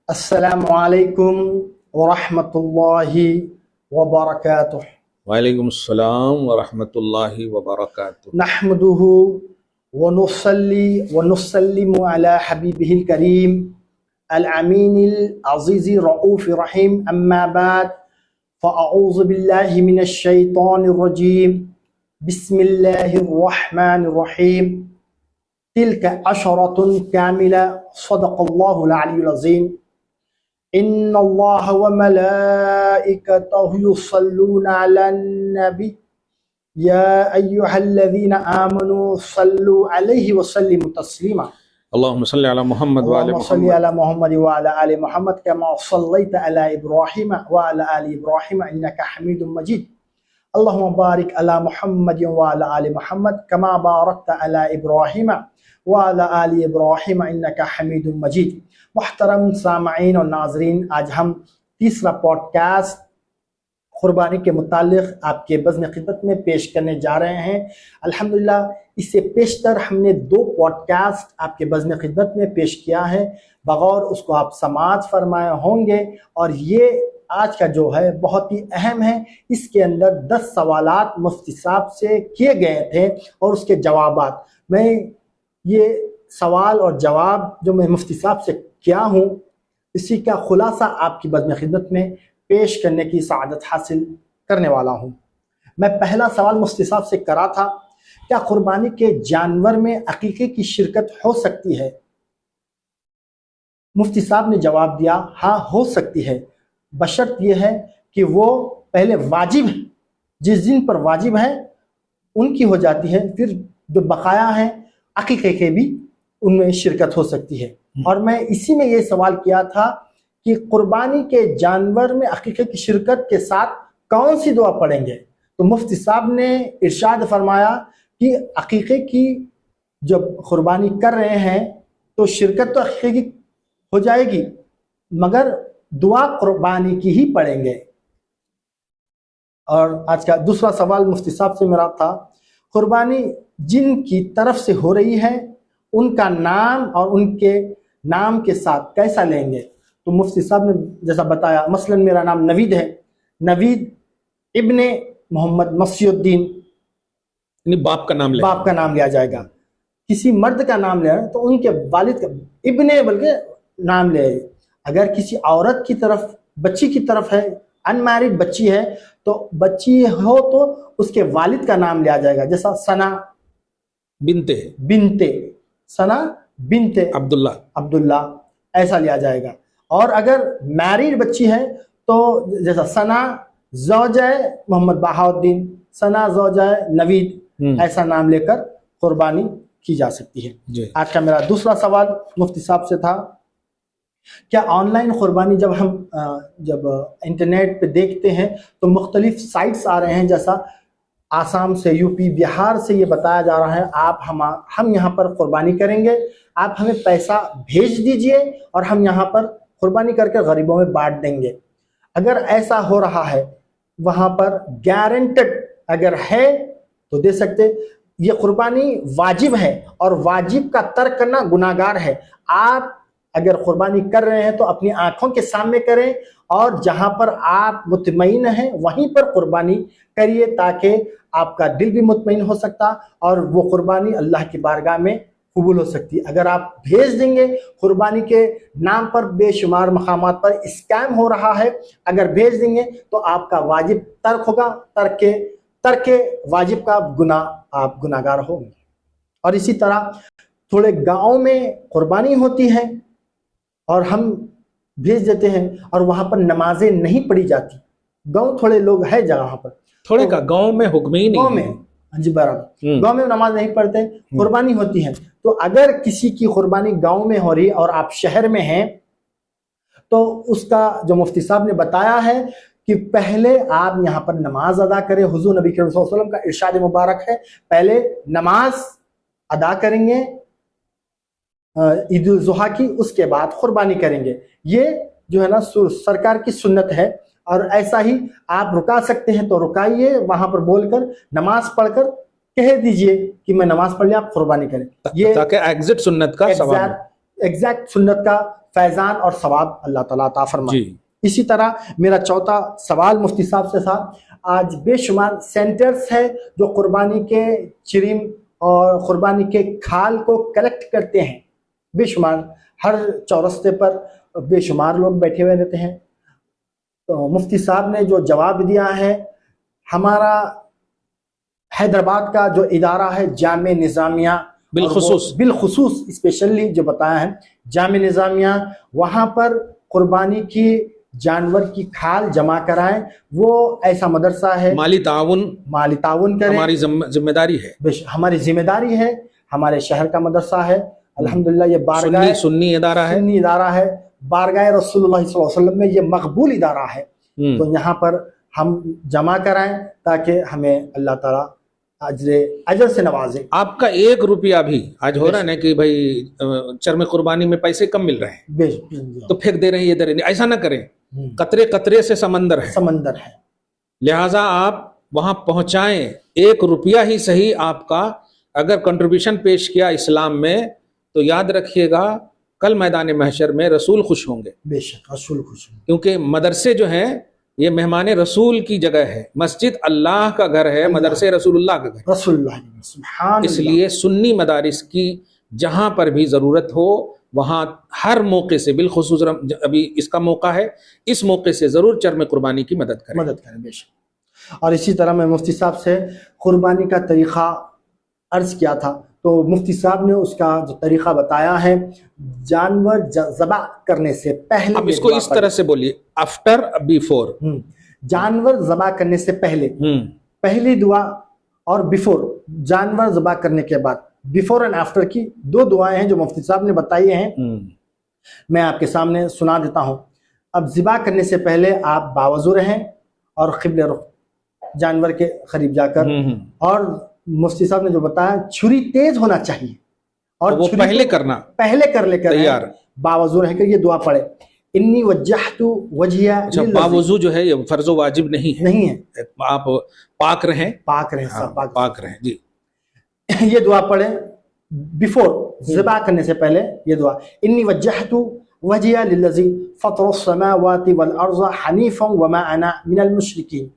अस्सलामु अलैकुम व रहमतुल्लाहि व बरकातुह। वालेकुम अस्सलाम व रहमतुल्लाहि व बरकातुह। नहमदुहु व नुसल्ली व नुसल्लिमु अला हबीबिहिल करीम अल अमीनिल अज़ीज़िर रऊफ़िर रहीम। अम्मा बाद फ़अऊज़ु बिल्लाहि मिनश शैतानिर रजीम। बिस्मिल्लाहिर रहमानिर रहीम। तिल्का अशरतुन कामिला सदक़ल्लाहुल अलियुल अज़ीम। इन्नल्लाह व मलाइकतहु युसल्लूना अलन नबी या अय्युहल्लज़ीना आमनू सल्लु अलैहि व सल्लिमु तस्लीमा। अल्लाहुम्मा सल्लि अला मुहम्मद व आले अल्लाहुम्मा सल्लि मुहम्मद। अला मुहम्मद व अला आलि मुहम्मद कमा सल्लैता अला इब्राहीम व अला आलि इब्राहीम इन्नका हमीदुम मजीद। अल्लाहुम्मा बारिक अला मुहम्मद व अला आलि मुहम्मद कमा बारकता अला इब्राहीम व अला आलि इब्राहीम इन्नका हमीदुम मजीद। मुहतरम सामईन और नाजरीन, आज हम तीसरा पॉडकास्ट कुर्बानी के मुतालिक आपके बज़्म खिदमत में पेश करने जा रहे हैं। अल्हम्दुलिल्लाह, इससे पेशतर हमने 2 पॉडकास्ट आपके बज़्म खिदमत में पेश किया है, बगौर उसको आप समाअत फरमाए होंगे। और ये आज का जो है बहुत ही अहम है। इसके अंदर 10 सवालात मुफ्ती साहब से किए गए थे और उसके जवाबात। मैं ये सवाल और जवाब जो मैं मुफ्ती साहब से किया हूँ, इसी का खुलासा आपकी बज़्म खिदमत में पेश करने की सआदत हासिल करने वाला हूँ। मैं पहला सवाल मुफ्ती साहब से करा था, क्या कुर्बानी के जानवर में अकीक़े की शिरकत हो सकती है? मुफ्ती साहब ने जवाब दिया, हाँ हो सकती है, बशर्त यह है कि वो पहले वाजिब है, जिस दिन पर वाजिब है उनकी हो जाती है, फिर जो बकाया हैं अकीक़े के भी उनमें शिरकत हो सकती है। और मैं इसी में ये सवाल किया था कि कुर्बानी के जानवर में अकीक़े की शिरकत के साथ कौन सी दुआ पढ़ेंगे। तो मुफ्ती साहब ने इरशाद फरमाया कि अकीक़े की जब कुर्बानी कर रहे हैं तो शिरकत तो अकीक़े की हो जाएगी, मगर दुआ कुर्बानी की ही पढ़ेंगे। और आज का दूसरा सवाल मुफ्ती साहब से मेरा था, कुर्बानी जिन की तरफ से हो रही है उनका नाम और उनके नाम के साथ कैसा लेंगे। तो मुफ्ती साहब ने जैसा बताया, मसलन मेरा नाम नवीद है, नवीद इब्ने मोहम्मद मसीहुद्दीन, बाप का नाम लिया जाएगा। किसी मर्द का नाम ले तो उनके वालिद का इब्ने बल्कि नाम ले। अगर किसी औरत की तरफ, बच्ची की तरफ है, अनमैरिड बच्ची है, तो बच्ची हो तो उसके वालिद का नाम लिया जाएगा। जैसा सना बिनते सना बिनते अब्दुल्ला ऐसा लिया जाएगा। और अगर मैरिड बच्ची है तो जैसा सना ज़ौजाए मोहम्मद बहाउद्दीन, सना ज़ौजाए नवीद, ऐसा नाम लेकर कुर्बानी की जा सकती है। आज का मेरा दूसरा सवाल मुफ्ती साहब से था, क्या ऑनलाइन कुर्बानी जब इंटरनेट पे देखते हैं तो मुख्तलिफ साइट्स आ रहे हैं, जैसा आसाम से, यूपी, बिहार से ये बताया जा रहा है आप हम यहाँ पर कुर्बानी करेंगे, आप हमें पैसा भेज दीजिए और हम यहाँ पर कुर्बानी करके गरीबों में बांट देंगे। अगर ऐसा हो रहा है, वहाँ पर गारंटेड अगर है तो दे सकते। ये कुर्बानी वाजिब है और वाजिब का तर्क करना गुनाहगार है। आप अगर कुर्बानी कर रहे हैं तो अपनी आंखों के सामने करें और जहां पर आप मुतमईन हैं वहीं पर कुर्बानी करिए, ताकि आपका दिल भी मुतमईन हो सकता और वो कुर्बानी अल्लाह की बारगाह में कबूल हो सकती। अगर आप भेज देंगे, कुर्बानी के नाम पर बेशुमार मकामात पर स्कैम हो रहा है, अगर भेज देंगे तो आपका वाजिब तर्क होगा, तर्क वाजिब का आप गुनाहगार होंगे। और इसी तरह थोड़े गाँव में कुर्बानी होती है और हम भेज देते हैं और वहां पर नमाजें नहीं पढ़ी जाती। गांव थोड़े लोग है जगह पर, थोड़े का गांव में हुक्म ही नहीं, गांव में जी बराबर, गांव में नमाज नहीं पढ़ते, कुर्बानी होती है। तो अगर किसी की कुर्बानी गांव में हो रही और आप शहर में हैं, तो उसका जो मुफ्ती साहब ने बताया है कि पहले आप यहाँ पर नमाज अदा करें। हुजूर नबी करीम सल्लल्लाहु अलैहि वसल्लम का इरशाद मुबारक है, पहले नमाज अदा करेंगे ईद उल जुहा की, उसके बाद कुर्बानी करेंगे। ये जो है ना सरकार की सुन्नत है। और ऐसा ही आप रुका सकते हैं तो रुकाइए, वहां पर बोलकर नमाज पढ़कर कह दीजिए कि मैं नमाज पढ़ लिया, आप कुर्बानी करें। ये ताकि एग्जिट सुन्नत का सवाब एग्जैक्ट सुन्नत का फैजान और सवाब अल्लाह ताला अता फरमाए। जी। इसी तरह मेरा चौथा सवाल मुफ्ती साहब से था, आज बेशुमार सेंटर्स है जो कुर्बानी के चिरिम और कुर्बानी के खाल को कलेक्ट करते हैं, बेशुमार हर चौरस्ते पर बेशुमार लोग बैठे हुए रहते हैं। तो मुफ्ती साहब ने जो जवाब दिया है, हमारा हैदराबाद का जो इदारा है जामे निज़ामिया बिलखुसूस स्पेशली जो बताया है जामे निज़ामिया, वहाँ पर कुर्बानी की जानवर की खाल जमा कराएं, वो ऐसा मदरसा है। माली ताउन करें, हमारी जिम्मेदारी है, हमारी जिम्मेदारी है। हमारे शहर का मदरसा है अल्हम्दुलिल्लाह, ये बारगाह सुन्नी इदारा है, बारगाह रसूलुल्लाह सल्लल्लाहु अलैहि वसल्लम में ये मकबूल इदारा है। तो यहाँ पर हम जमा कराएं ताकि हमें अल्लाह ताला अजर से नवाजे। आपका 1 रुपया भी आज हो रहा है ना कि भाई चरम कुर्बानी में पैसे कम मिल रहे हैं तो फेंक दे रहे हैं, ये दे रहे हैं, ऐसा ना करें। कतरे कतरे से समंदर है, लिहाजा आप वहां पहुंचाएं। 1 रुपया ही सही आपका अगर कंट्रीब्यूशन पेश किया इस्लाम में, तो याद रखिएगा कल मैदान महशर में रसूल खुश होंगे। बेशक रसूल खुश होंगे, क्योंकि मदरसे जो हैं ये मेहमान रसूल की जगह है, मस्जिद अल्लाह का घर है, मदरसे रसूलुल्लाह का घर, रसूलुल्लाह। इसलिए सुन्नी मदारिस की जहां पर भी जरूरत हो वहां हर मौके से, बिलखुसूस अभी इसका मौका है, इस मौके से जरूर चरम कुर्बानी की मदद करें बेशक। और इसी तरह मैं मुफ्ती साहब से कुर्बानी का तरीका अर्ज किया था, तो मुफ्ती साहब ने उसका जो तरीका बताया है, जानवर ज़बा करने से पहले, अब इसको इस तरह से बोलिए, आफ्टर बिफोर। जानवर ज़बा करने से पहले पहली दुआ और बिफोर जानवर ज़बा करने के बाद, बिफोर एंड आफ्टर की 2 दुआएं हैं जो मुफ्ती साहब ने बताई हैं। मैं आपके सामने सुना देता हूं। अब ज़िबा करने से पहले आप बावजू रहें और क़िबले रुख जानवर के करीब जाकर, और मुफ्ती साहब ने जो बताया छुरी तेज होना चाहिए और वो पहले कर लेकर तैयार बावजू रहकर ये दुआ पढ़े, इन्नी वज्जहतु वजहिया। बावजू जो है ये फर्ज वाजिब नहीं है, आप पाक रहें पाक रहें जी। ये दुआ पढ़े बिफोर ज़िबा करने से पहले, ये दुआ, इन्नी वज्जहतु वजहिया लिल्लज़ी फ़तरस समावाति वल अर्ज़ हनीफ़न वमा अना मिनल मुशरिकीन,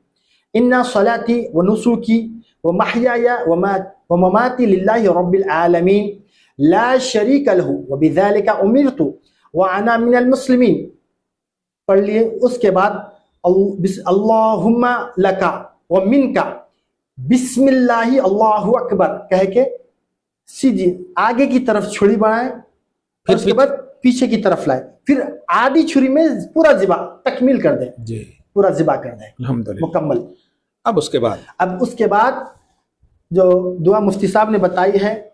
इन्ना सलाती व नुसुकी व महयाया व ममाती लिल्लाहि रब्बिल आलमीन ला शरीक लहू व बिज़ालिका उमिरतु व अना मिनल मुस्लिमीन। पढ़ लिए। उसके बाद अल्लाहुम्मा लका व मिनका बिस्मिल्लाहि अल्लाहु अकबर कह के सीधी आगे की तरफ छुरी बढ़ाएं, फिर उसके बाद पीछे की तरफ लाए, फिर आधी छुरी में पूरा ज़िबा तकमील कर दें जी, पूरा ज़िबा कर दें मुकम्मल। अब उसके बाद जो दुआ मुफ्ती साहब ने बताई है,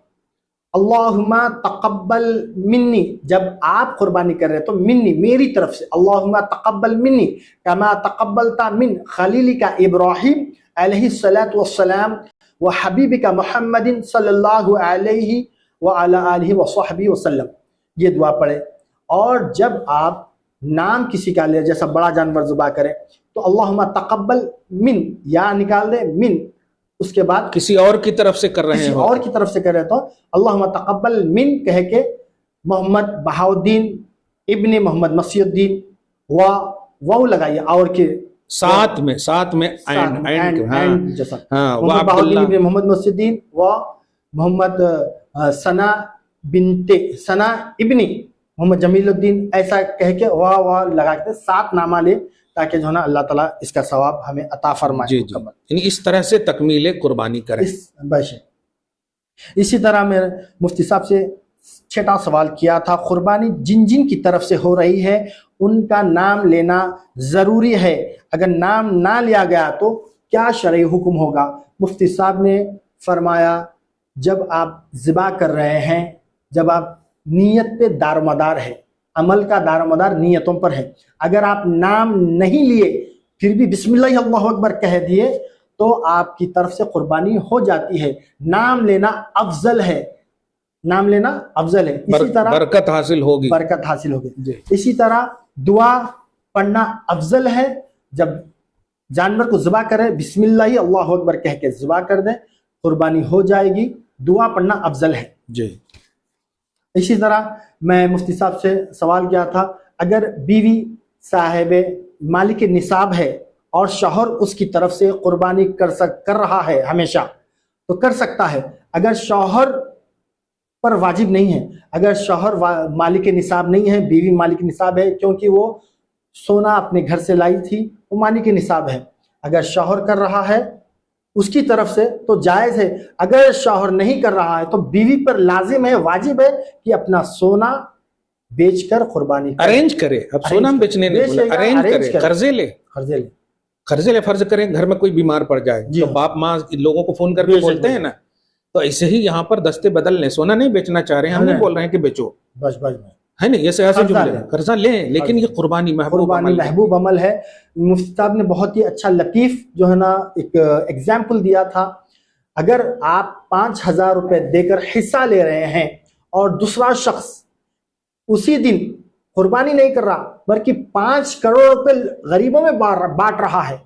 अल्लाहुम्मा तक़ब्बल मिन्नी, जब आप कुर्बानी कर रहे हैं तो मिन्नी मेरी तरफ से, अल्लाहुम्मा तक़ब्बल मिन्नी कमा तक़ब्बलता मिन खलीलिका इब्राहीम अलैहिस्सलातु वस्सलाम व हबीबिका मुहम्मदिन सल्लल्लाहु अलैहि व अला आलिहि व सहबिहि वसल्लम। ये दुआ पढ़े। और जब आप नाम किसी का ले, जैसा बड़ा जानवर ज़ुबा करें, तो अल्लाहुम्मा तक़ब्बल मिन, या निकाल दे मिन, उसके बाद किसी और की तरफ से कर रहे हैं तो अल्लाहुम्मा तक़ब्बल मिन कह के मोहम्मद बहाउद्दीन इब्ने मोहम्मद मसीहुद्दीन वाव लगाइए, और के साथ में जैसा बहाउद्दीन इब्ने मोहम्मद मसीहुद्दीन व मोहम्मद सना बिनते सना इब्नी मोहम्मद जमीलुद्दीन, ऐसा कह के वाह लगा के 7 नामा ले, ताकि जो है ना अल्लाह ताला इसका सवाब हमें अता फरमाए। जी। इस तरह से तकमील कुर्बानी करें। इसी तरह मैं मुफ्ती साहब से 6वां सवाल किया था, कुर्बानी जिन जिन की तरफ से हो रही है उनका नाम लेना ज़रूरी है, अगर नाम ना लिया गया तो क्या शरई हुक्म होगा? मुफ्ती साहब ने फरमाया, जब आप ज़िबा कर रहे हैं, जब आप नीयत पे दारोमदार है, अमल का दारोमदार नीयतों पर है, अगर आप नाम नहीं लिए फिर भी बिस्मिल्लाह अल्लाहु अकबर कह दिए तो आपकी तरफ से कुर्बानी हो जाती है। नाम लेना अफजल है, नाम लेना अफजल है। इसी तरह बरकत हासिल होगी। इसी तरह दुआ पढ़ना अफजल है, जब जानवर को ज़िबा करे बिस्मिल्लाह अल्लाहु अकबर कह के ज़िबा कर दे, कुर्बानी हो जाएगी। दुआ पढ़ना अफजल है जी। इसी तरह मैं मुफ्ती साहब से सवाल किया था, अगर बीवी साहिबे मालिक निसाब है और शौहर उसकी तरफ से कुर्बानी कर रहा है हमेशा, तो कर सकता है। अगर शौहर पर वाजिब नहीं है, अगर शौहर मालिक निसाब नहीं है, बीवी मालिक निसाब है, क्योंकि वो सोना अपने घर से लाई थी, वो मालिक निसाब है। अगर शौहर कर रहा है उसकी तरफ से तो जायज़ है। अगर शौहर नहीं कर रहा है तो बीवी पर लाजिम है, वाजिब है कि अपना सोना बेचकर कुर्बानी अरेंज करे। अब सोना बेचने नहीं बोला, अरेंज करे, कर्जे ले, कर्जे ले। फर्ज करें घर में कोई बीमार पड़ जाए तो बाप माँ लोगों को फोन करके बोलते हैं ना, तो ऐसे ही यहाँ पर दस्ते बदल लें। सोना नहीं बेचना चाह रहे हैं, हम नहीं बोल रहे हैं कि बेचो, बस है नहीं, ऐसे जुमले कर्जा लें, लेकिन ये कुर्बानी महबूब अमल है। मुफ्ती साहब ने बहुत ही अच्छा लतीफ जो है ना एक एग्जाम्पल दिया था। अगर आप 5,000 रुपए देकर हिस्सा ले रहे हैं और दूसरा शख्स उसी दिन कुर्बानी नहीं कर रहा बल्कि 5 करोड़ रुपए गरीबों में बांट रहा है,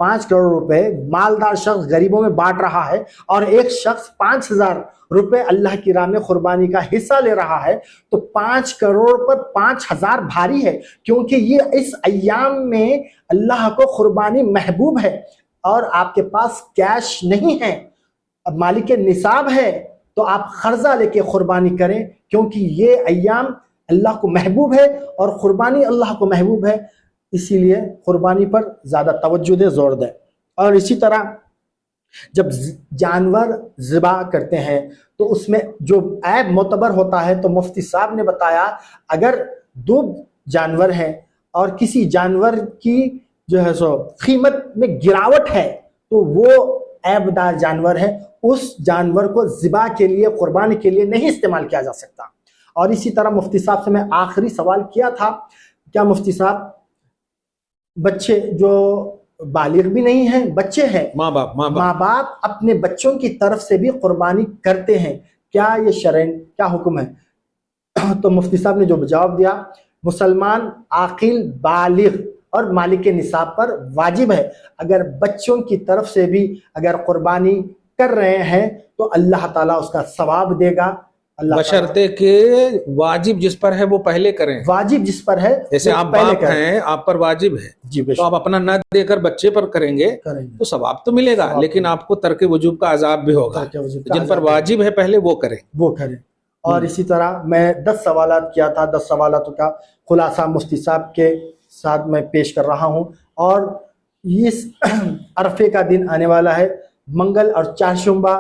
5 करोड़ रुपए मालदार शख्स गरीबों में बांट रहा है और एक शख्स 5,000 रुपए अल्लाह की राह में कुर्बानी का हिस्सा ले रहा है, तो 5 करोड़ पर 5,000 भारी है, क्योंकि ये इस अय्याम में अल्लाह को कुर्बानी महबूब है और आपके पास कैश नहीं है, अब मालिक निसाब है, तो आप कर्जा लेके कुर्बानी करें, क्योंकि ये अय्याम अल्लाह को महबूब है और कुर्बानी अल्लाह को महबूब है। इसीलिए कुर्बानी पर ज़्यादा तवज्जो दे, जोर दे। और इसी तरह जब जानवर ज़िबा करते हैं तो उसमें जो ऐब मोतबर होता है, तो मुफ्ती साहब ने बताया अगर 2 जानवर हैं और किसी जानवर की जो है सो कीमत में गिरावट है तो वो ऐबदार जानवर है, उस जानवर को ज़िबा के लिए, कुर्बानी के लिए नहीं इस्तेमाल किया जा सकता। और इसी तरह मुफ्ती साहब से मैं आखिरी सवाल किया था, क्या मुफ्ती साहब बच्चे जो बालिग भी नहीं हैं, बच्चे हैं, माँ बाप अपने बच्चों की तरफ से भी कुर्बानी करते हैं, क्या ये शरअन क्या हुक्म है? तो मुफ्ती साहब ने जो जवाब दिया, मुसलमान आकिल बालिग और मालिक निसाब पर वाजिब है। अगर बच्चों की तरफ से भी अगर कुर्बानी कर रहे हैं तो अल्लाह ताला उसका सवाब देगा। बशर्ते के वाजिब जिस पर है वो पहले करें, वाजिब जिस पर है, जैसे आप बाप हैं, आप पर वाजिब है जी, तो आप अपना न देकर बच्चे पर करेंगे तो सवाब तो मिलेगा, लेकिन आपको तर्क वजूब का अजाब भी होगा। जिन पर वाजिब है पहले वो करें। और इसी तरह मैं 10 सवालात किया था, 10 सवालातों का खुलासा मुफ्ती साहब के साथ मैं पेश कर रहा हूँ। और इस अरफे का दिन आने वाला है, मंगल और चारशुम्बा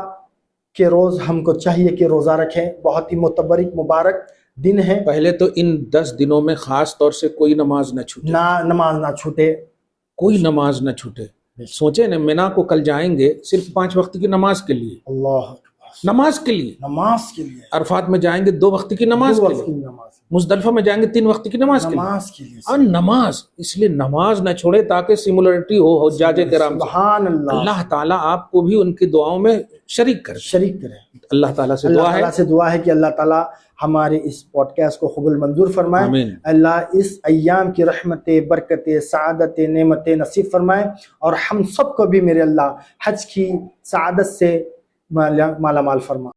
के रोज हमको चाहिए कि रोजा रखें, बहुत ही मुतबरिक मुबारक दिन है। पहले तो इन 10 दिनों में खास तौर से कोई नमाज न छूटे, नमाज ना छूटे, कोई नमाज न छूटे। सोचे न, मिना को कल जाएंगे सिर्फ 5 वक्त की नमाज के लिए, अल्लाह नमाज के लिए। अरफात में जाएंगे 2 वक्त की नमाज के लिए, मुजदलिफा में जाएंगे 3 वक्त की नमाज के लिए। और नमाज इसलिए नमाज न छोड़े ताकि सिमुलरिटी हो जाजे किराम। अल्लाह ताला आपको भी उनकी दुआओं में शरीक करे। अल्लाह ताला से दुआ है कि अल्लाह ताला हमारे इस पॉडकास्ट को कबूल मंजूर फरमाए। अल्लाह इस अय्याम की रहमतें, बरकतें, सआदतें, नेमतें नसीब फरमाए और हम सबको भी मेरे अल्लाह हज की सआदत से माला माल फरमा।